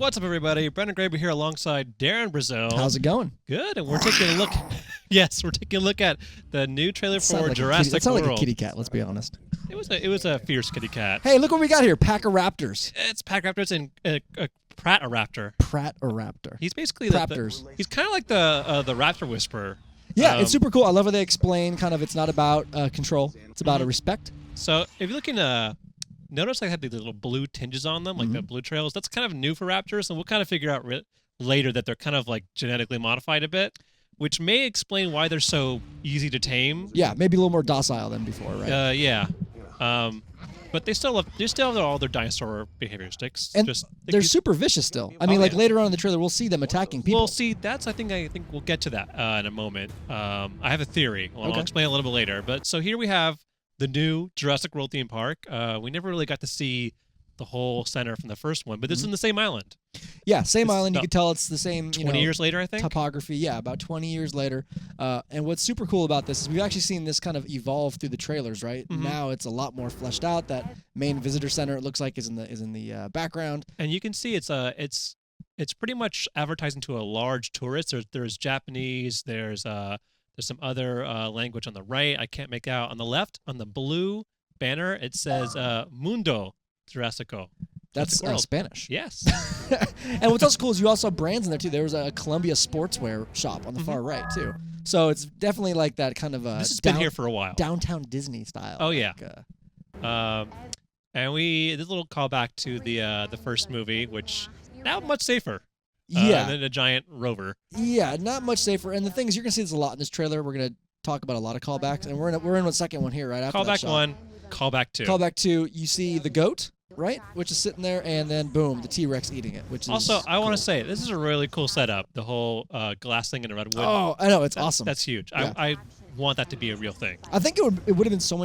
What's up, everybody? Brendan Graber here alongside Darren Brazil. How's it going? Good, and we're taking a look. Yes, we're taking a look at the new trailer for Jurassic World. It sounded like a kitty cat. Let's be honest. It was a fierce kitty cat. Hey, look what we got here! Pack of raptors. It's Pack Raptors and a Pratt-a-Raptor. Pratt-a-raptor. He's basically Raptors. He's kind of like the Raptor Whisperer. Yeah, it's super cool. I love how they explain kind of it's not about control. It's about a respect. So if you're looking notice they had the little blue tinges on them, like the blue trails. That's kind of new for raptors, and we'll kind of figure out later that they're kind of like genetically modified a bit, which may explain why they're so easy to tame. Yeah, maybe a little more docile than before, right? Yeah. But they still have all their dinosaur behavioristics. And they're super vicious still. I mean, like later on in the trailer, we'll see them attacking people. We'll see. I think we'll get to that in a moment. I have a theory. Well, I'll explain a little bit later. But so here we have the new Jurassic World theme park. We never really got to see the whole center from the first one, but this is in the same island. Yeah, same island. You can tell it's the same. 20 years later, I think. Topography. Yeah, about 20 years later. And what's super cool about this is we've actually seen this kind of evolve through the trailers, right? Now it's a lot more fleshed out. That main visitor center, it looks like, is in the background. And you can see it's pretty much advertising to a large tourist. There's Japanese. There's some other language on the right. I can't make out. On the left, on the blue banner, it says Mundo Jurassico. That's Spanish. Yes. And what's also cool is you also have brands in there, too. There was a Columbia sportswear shop on the far right, too. So it's definitely like that kind of this has been here for a while. Downtown Disney style. Oh, yeah. And this little callback to the first movie, which now much safer. Than a giant rover. Yeah, not much safer. And the thing is, you're going to see this a lot in this trailer. We're going to talk about a lot of callbacks. And we're in the second one here, right after that shot. Callback 1, callback 2. Callback 2, you see the goat, right? Which is sitting there, and then, boom, the T-Rex eating it, which is also, I want to say, this is a really cool setup, the whole glass thing in a redwood. Oh, I know. It's awesome. That's huge. Yeah. I want that to be a real thing. I think it would have been so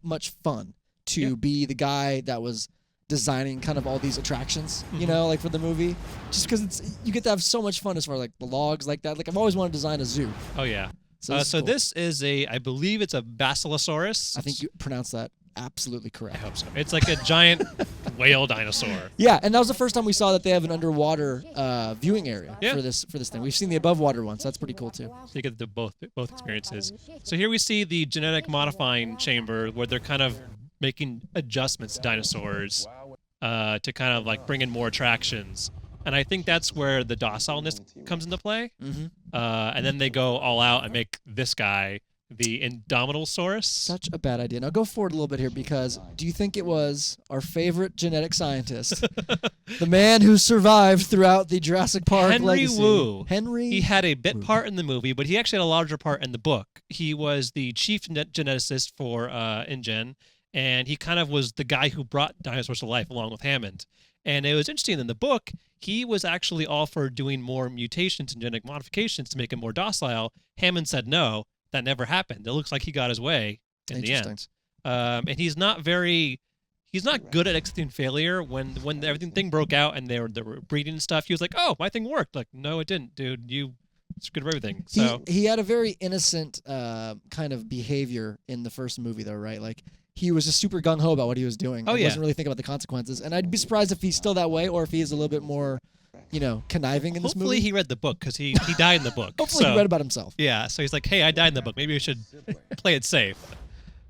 much fun to be the guy that was designing kind of all these attractions, you know, like for the movie, just because you get to have so much fun as far as like the logs like that. Like I've always wanted to design a zoo. Oh yeah. So cool. This is I believe it's a Basilosaurus. I think you pronounced that absolutely correct. I hope so. It's like a giant whale dinosaur. Yeah, and that was the first time we saw that they have an underwater viewing area for this thing. We've seen the above water one, so that's pretty cool too. So you get both experiences. So here we see the genetic modifying chamber where they're kind of making adjustments to dinosaurs to kind of like bring in more attractions. And I think that's where the docileness comes into play. And then they go all out and make this guy the Indominus. Such a bad idea. Now go forward a little bit here, because do you think it was our favorite genetic scientist, the man who survived throughout the Jurassic Park legacy? Wu. Henry He had a bit Wu. part in the movie, but he actually had a larger part in the book. He was the chief geneticist for IGN, and he kind of was the guy who brought dinosaurs to life along with Hammond. And it was interesting, in the book, he was actually all for doing more mutations and genetic modifications to make him more docile. Hammond said no. That never happened. It looks like he got his way in the end. And he's not good at accepting failure. When everything broke out and they were breeding and stuff, he was like, "Oh, my thing worked." Like, no, it didn't, dude. You screwed up everything. So he had a very innocent kind of behavior in the first movie, though, right? Like he was just super gung ho about what he was doing. Oh, he wasn't really thinking about the consequences. And I'd be surprised if he's still that way, or if he is a little bit more, conniving in this movie. Hopefully he read the book, because he died in the book. Hopefully he read about himself. Yeah, so he's like, hey, I died in the book. Maybe we should play it safe.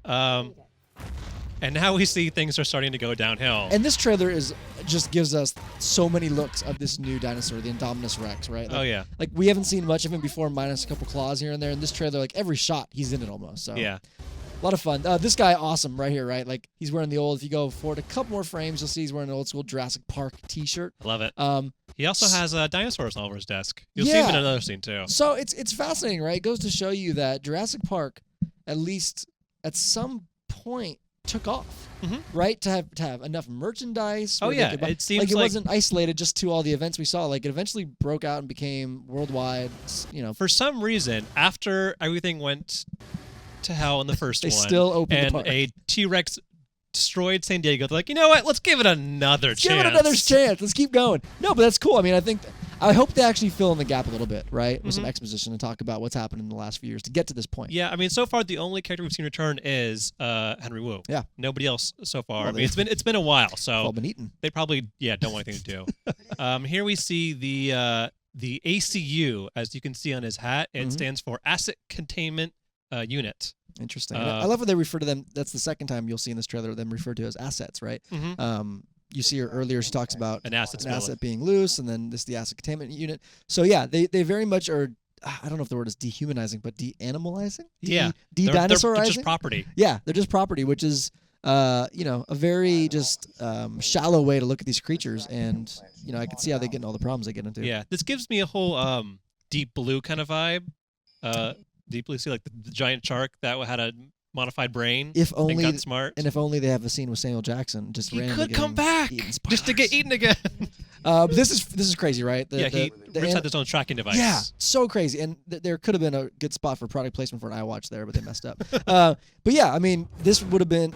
And now we see things are starting to go downhill. And this trailer just gives us so many looks of this new dinosaur, the Indominus Rex, right? Like, oh, yeah. Like, we haven't seen much of him before, minus a couple claws here and there. In this trailer, like, every shot, he's in it almost. So yeah. A lot of fun. This guy, awesome, right here, right? Like, he's wearing the old, if you go forward a couple more frames, you'll see he's wearing an old school Jurassic Park t-shirt. I love it. He also has dinosaurs all over his desk. You'll see him in another scene, too. So it's fascinating, right? It goes to show you that Jurassic Park, at least at some point, took off, right? To have enough merchandise. Oh, yeah. It seems like it wasn't isolated just to all the events we saw. Like, it eventually broke out and became worldwide, For some reason, after everything went to hell in the first they one, still opened and the park. a T-Rex destroyed San Diego, they're like, you know what? Let's give it another chance. Give it another chance. Let's keep going. No, but that's cool. I mean, I think I hope they actually fill in the gap a little bit, right, with some exposition and talk about what's happened in the last few years to get to this point. Yeah, I mean, so far the only character we've seen return is Henry Wu. Yeah. Nobody else so far. Well, I mean, it's been a while, so all been eaten. they probably don't want anything to do. Here we see the ACU, as you can see on his hat. It stands for Asset Containment Unit. Interesting. I love when they refer to them. That's the second time you'll see in this trailer them referred to as assets, right? You see her earlier. She talks about an asset being loose, and then this is the asset containment unit. So yeah, they very much are. I don't know if the word is dehumanizing, but de-animalizing. De-dinosaurizing. They're just property. Yeah, they're just property, which is a very just shallow way to look at these creatures, and I can see how they get in all the problems they get into. Yeah, this gives me a whole Deep Blue kind of vibe. Deep Blue, see like the giant shark that had a modified brain. If only and got smart. And if only they have a scene with Samuel Jackson just he randomly could come back just to get eaten again. But this is crazy, right? He had his own tracking device. Yeah, so crazy. And there could have been a good spot for product placement for an iWatch there, but they messed up. But yeah, I mean, this would have been.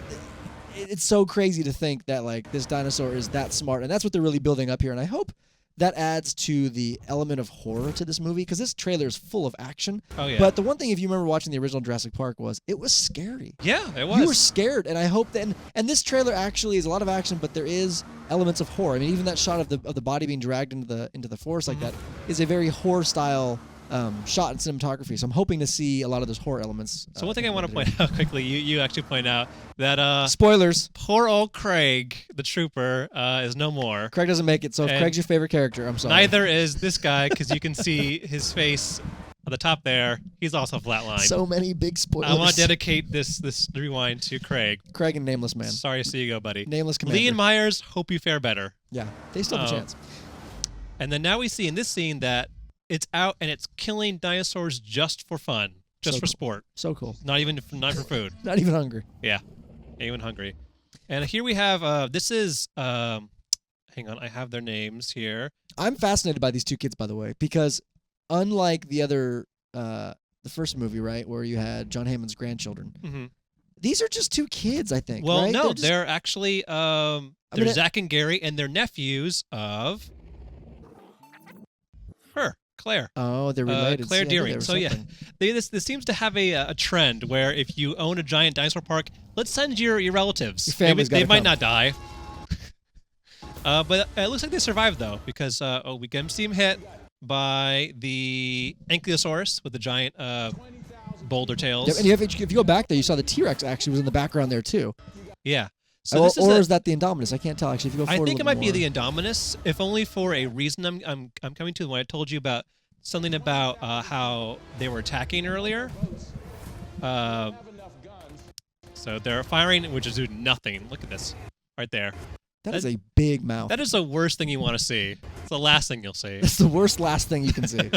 It's so crazy to think that like this dinosaur is that smart, and that's what they're really building up here. And I hope that adds to the element of horror to this movie, because this trailer is full of action. Oh, yeah. But the one thing, if you remember watching the original Jurassic Park, was it was scary. Yeah, it was. You were scared, and I hope that. And this trailer actually is a lot of action, but there is elements of horror. I mean, even that shot of the body being dragged into the forest like that is a very horror style shot in cinematography. So I'm hoping to see a lot of those horror elements. So one thing I want to point out quickly, you actually point out that spoilers. Poor old Craig, the trooper, is no more. Craig doesn't make it. So if Craig's your favorite character, I'm sorry. Neither is this guy, because you can see his face on the top there. He's also flatlined. So many big spoilers. I want to dedicate this rewind to Craig. Craig and Nameless Man. Sorry to see you go, buddy. Nameless Commander. Lee and Myers, hope you fare better. Yeah, they still have a chance. And then now we see in this scene that it's out and it's killing dinosaurs just for fun, just for sport. So cool. Not for food. Not even hungry. Yeah, not even hungry. And here we have this is hang on, I have their names here. I'm fascinated by these two kids, by the way, because unlike the other the first movie, right, where you had John Hammond's grandchildren, these are just two kids, I think. Well, right? no, they're actually they're Zach and Gary, and they're nephews of her. Claire. Oh, they're related. Claire Deering. So yeah, this seems to have a trend where if you own a giant dinosaur park, let's send your relatives. Your they might not die. But it looks like they survived though, because we can see him hit by the Ankylosaurus with the giant boulder tails. Yeah, and if you go back there, you saw the T-Rex actually was in the background there too. Yeah. So is that the Indominus? I can't tell actually. If you go forward I think it might more. be the Indominus, if only for a reason I'm coming to when I told you about something about how they were attacking earlier. So they're firing, which is doing nothing. Look at this right there. That is a big mouth. That is the worst thing you want to see. It's the last thing you'll see. It's the worst last thing you can see.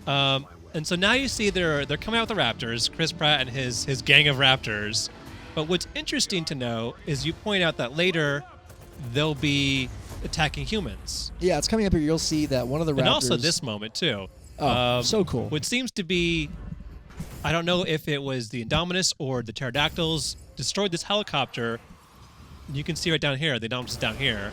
And so now you see they're coming out with the raptors, Chris Pratt and his gang of raptors. But what's interesting to know is you point out that later they'll be attacking humans. Yeah, it's coming up here. You'll see that one of the raptors... And also this moment, too. Oh, so cool. What seems to be... I don't know if it was the Indominus or the pterodactyls destroyed this helicopter. You can see right down here, the Indominus is down here,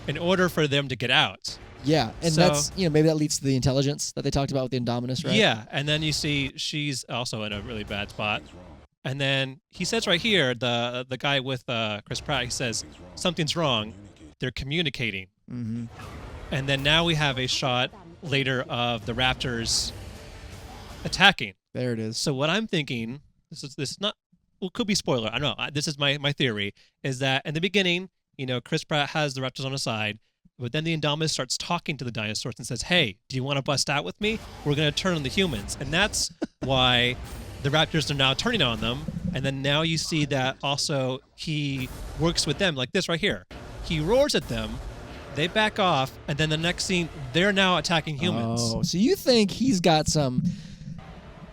in order for them to get out. Yeah, and that's, maybe that leads to the intelligence that they talked about with the Indominus, right? Yeah, and then you see she's also in a really bad spot. And then he says right here, the guy with Chris Pratt, he says, something's wrong. They're communicating. Mm-hmm. And then now we have a shot later of the raptors attacking. There it is. So what I'm thinking, this is not, well, it could be spoiler. I don't know. This is my theory, is that in the beginning, Chris Pratt has the raptors on his side, but then the Indominus starts talking to the dinosaurs and says, hey, do you want to bust out with me? We're going to turn on the humans. And that's why... the raptors are now turning on them, and then now you see that also he works with them like this right here. He roars at them, they back off, and then the next scene, they're now attacking humans. Oh, so you think he's got some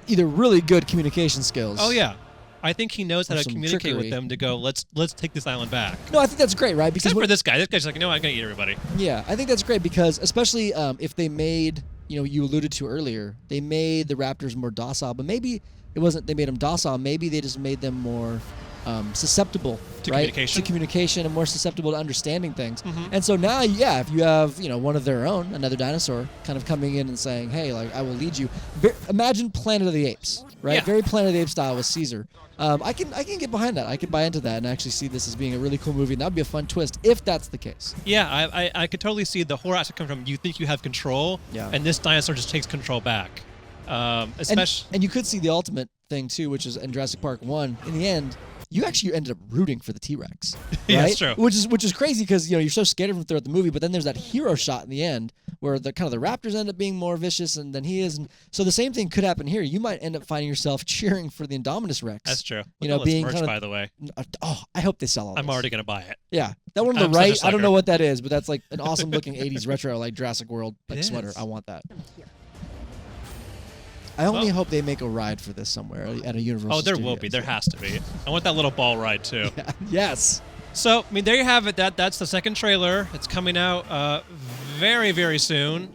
either really good communication skills? Oh, yeah. I think he knows how to communicate trickery with them to go, let's take this island back. No, I think that's great, right? Because except for this guy. This guy's like, I'm going to eat everybody. Yeah, I think that's great because especially if they made, you alluded to earlier, they made the raptors more docile, but maybe... it wasn't they made them docile. Maybe they just made them more susceptible To right? communication. To communication and more susceptible to understanding things. Mhm. And so now, yeah, if you have one of their own, another dinosaur, kind of coming in and saying, "Hey, like I will lead you." Imagine Planet of the Apes, right? Yeah. Very Planet of the Apes style with Caesar. I can get behind that. I could buy into that and actually see this as being a really cool movie. And that'd be a fun twist if that's the case. Yeah, I could totally see the horror aspect come from you think you have control, Yeah. and this dinosaur just takes control back. Especially. And you could see the ultimate thing too, which is in Jurassic Park 1. In the end, you actually ended up rooting for the T-Rex. Right? Yeah, that's true. Which is crazy because you're so scared of him throughout the movie, but then there's that hero shot in the end where the raptors end up being more vicious than he is, and so the same thing could happen here. You might end up finding yourself cheering for the Indominus Rex. That's true. Being merch, kind of, by the way. Oh, I hope they sell all this. I'm already gonna buy it. Yeah, that one on I'm the such a right. I don't sucker. know what that is, but that's like an awesome looking '80s retro like Jurassic World like It sweater. is. I want that. I only hope they make a ride for this somewhere at a Universal. Oh, there will Studios. be. There has to be. I want that little ball ride too. Yeah. Yes. So, I mean, there you have it. That's the second trailer. It's coming out very, very soon.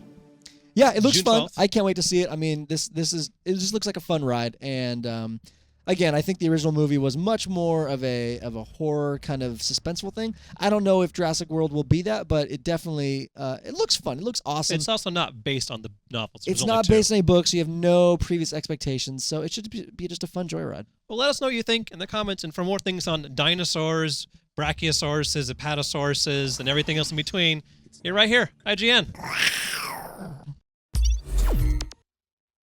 Yeah, it looks June fun. 12th. I can't wait to see it. I mean, it just looks like a fun ride. And again, I think the original movie was much more of a horror kind of suspenseful thing. I don't know if Jurassic World will be that, but it definitely it looks fun. It looks awesome. It's also not based on the novels. It's not based on any books. So you have no previous expectations, so it should be just a fun joyride. Well, let us know what you think in the comments. And for more things on dinosaurs, brachiosauruses, apatosauruses, and everything else in between, you're right here, IGN.